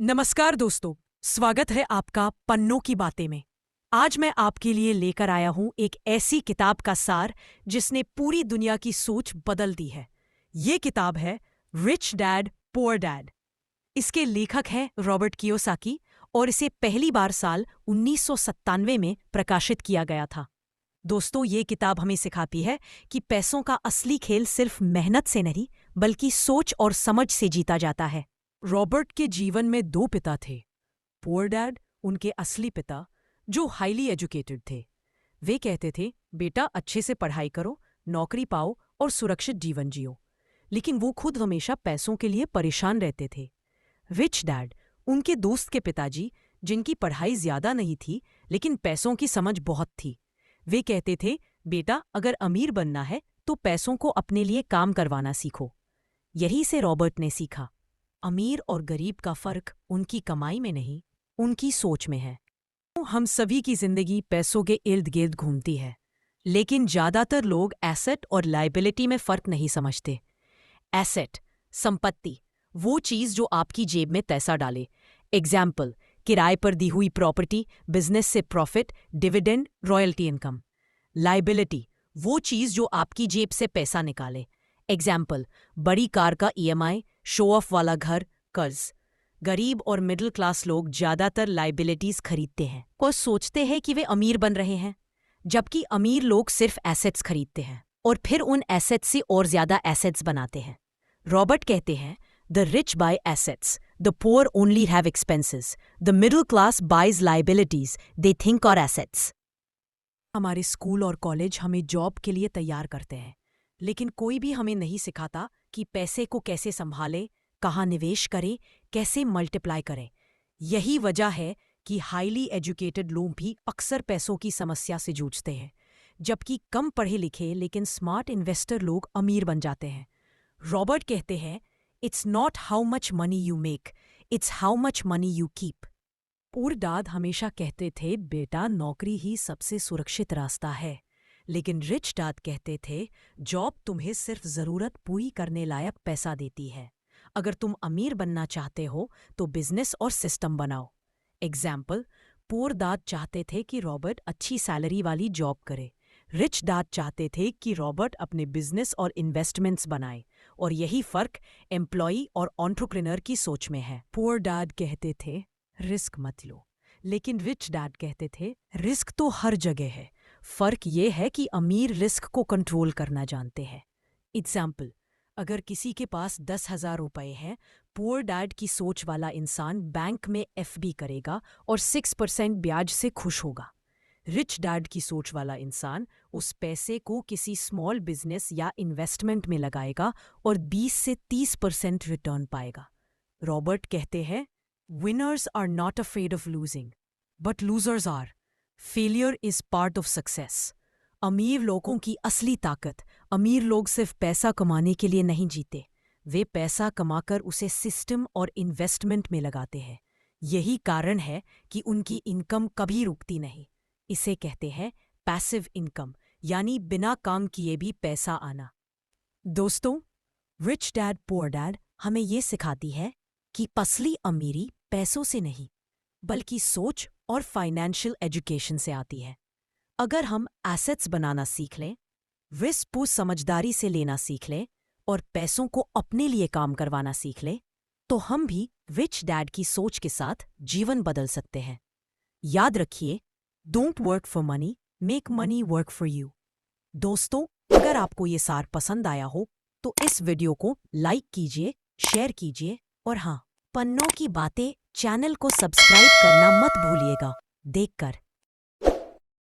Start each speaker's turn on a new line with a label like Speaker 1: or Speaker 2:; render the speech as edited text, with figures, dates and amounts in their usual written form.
Speaker 1: नमस्कार दोस्तों, स्वागत है आपका पन्नों की बातें में। आज मैं आपके लिए लेकर आया हूं एक ऐसी किताब का सार जिसने पूरी दुनिया की सोच बदल दी है। ये किताब है रिच डैड पुअर डैड। इसके लेखक हैं रॉबर्ट कियोसाकी और इसे पहली बार साल 1997 में प्रकाशित किया गया था। दोस्तों, ये किताब हमें सिखाती है कि पैसों का असली खेल सिर्फ मेहनत से नहीं बल्कि सोच और समझ से जीता जाता है। रॉबर्ट के जीवन में दो पिता थे। पुअर डैड उनके असली पिता, जो हाईली एजुकेटेड थे। वे कहते थे, बेटा अच्छे से पढ़ाई करो, नौकरी पाओ और सुरक्षित जीवन जियो। लेकिन वो खुद हमेशा पैसों के लिए परेशान रहते थे। रिच डैड उनके दोस्त के पिताजी, जिनकी पढ़ाई ज्यादा नहीं थी लेकिन पैसों की समझ बहुत थी। वे कहते थे, बेटा अगर अमीर बनना है तो पैसों को अपने लिए काम करवाना सीखो। यही से रॉबर्ट ने सीखा, अमीर और गरीब का फर्क उनकी कमाई में नहीं, उनकी सोच में है। हम सभी की जिंदगी पैसों के इर्द गिर्द घूमती है, लेकिन ज्यादातर लोग एसेट और लायबिलिटी में फर्क नहीं समझते। एसेट, संपत्ति, वो चीज जो आपकी जेब में पैसा डाले। एग्जाम्पल, किराए पर दी हुई प्रॉपर्टी, बिजनेस से profit, dividend, royalty income. Liability, वो चीज जो आपकी जेब से पैसा निकाले। एग्जाम्पल, बड़ी कार का ईएमआई, शो ऑफ वाला घर, कर्ज। गरीब और मिडिल क्लास लोग ज्यादातर लायबिलिटीज खरीदते हैं और सोचते हैं कि वे अमीर बन रहे हैं, जबकि अमीर लोग सिर्फ एसेट्स खरीदते हैं और फिर उन एसेट्स से और ज्यादा एसेट्स बनाते हैं। रॉबर्ट कहते हैं, the rich buy assets, the poor only have expenses, the middle class buys liabilities, they think are assets. हमारे स्कूल और कॉलेज हमें जॉब के लिए तैयार करते हैं, लेकिन कोई भी हमें नहीं सिखाता कि पैसे को कैसे संभालें, कहाँ निवेश करें, कैसे मल्टीप्लाई करें। यही वजह है कि हाईली एजुकेटेड लोग भी अक्सर पैसों की समस्या से जूझते हैं, जबकि कम पढ़े लिखे लेकिन स्मार्ट इन्वेस्टर लोग अमीर बन जाते हैं। रॉबर्ट कहते हैं, it's not how much money you make, it's how much money you keep. Poor dad हमेशा कहते थे, बेटा नौकरी ही सबसे सुरक्षित रास्ता है। लेकिन रिच डैड कहते थे, जॉब तुम्हें सिर्फ जरूरत पूरी करने लायक पैसा देती है। अगर तुम अमीर बनना चाहते हो तो बिजनेस और सिस्टम बनाओ। एग्जाम्पल, पुअर डैड चाहते थे कि रॉबर्ट अच्छी सैलरी वाली जॉब करे। रिच डैड चाहते थे कि रॉबर्ट अपने बिजनेस और इन्वेस्टमेंट्स बनाए। और यही फर्क एम्प्लॉई और एंटरप्रेन्योर की सोच में है। पुअर डैड कहते थे, रिस्क मत लो, लेकिन रिच डैड कहते थे, रिस्क तो हर जगह है। फर्क ये है कि अमीर रिस्क को कंट्रोल करना जानते हैं। एग्जाम्पल, अगर किसी के पास 10,000 रुपए हैं, पुअर डैड की सोच वाला इंसान बैंक में एफडी करेगा और 6% ब्याज से खुश होगा। रिच डैड की सोच वाला इंसान उस पैसे को किसी स्मॉल बिजनेस या इन्वेस्टमेंट में लगाएगा और 20 से 30% रिटर्न पाएगा। रॉबर्ट कहते हैं, winners are not afraid of losing, but losers are. Failure is part of success. अमीर लोगों की असली ताकत, अमीर लोग सिर्फ पैसा कमाने के लिए नहीं जीते, वे पैसा कमाकर उसे सिस्टम और इन्वेस्टमेंट में लगाते हैं। यही कारण है कि उनकी इनकम कभी रुकती नहीं। इसे कहते हैं पैसिव इनकम, यानी बिना काम किए भी पैसा आना। दोस्तों, रिच डैड पुअर डैड हमें ये सिखाती है कि असली अमीरी पैसों से नहीं बल्कि सोच और फाइनेंशियल एजुकेशन से आती है। अगर हम एसेट्स बनाना सीख लें, रिस्क को समझदारी से लेना सीख लें और पैसों को अपने लिए काम करवाना सीख लें, तो हम भी रिच डैड की सोच के साथ जीवन बदल सकते हैं। याद रखिए, don't work for money, make money work for you. दोस्तों, अगर आपको ये सार पसंद आया हो तो इस वीडियो को लाइक कीजिए, शेयर कीजिए और हाँ, पन्नों की बातें चैनल को सब्सक्राइब करना मत भूलिएगा। देखकर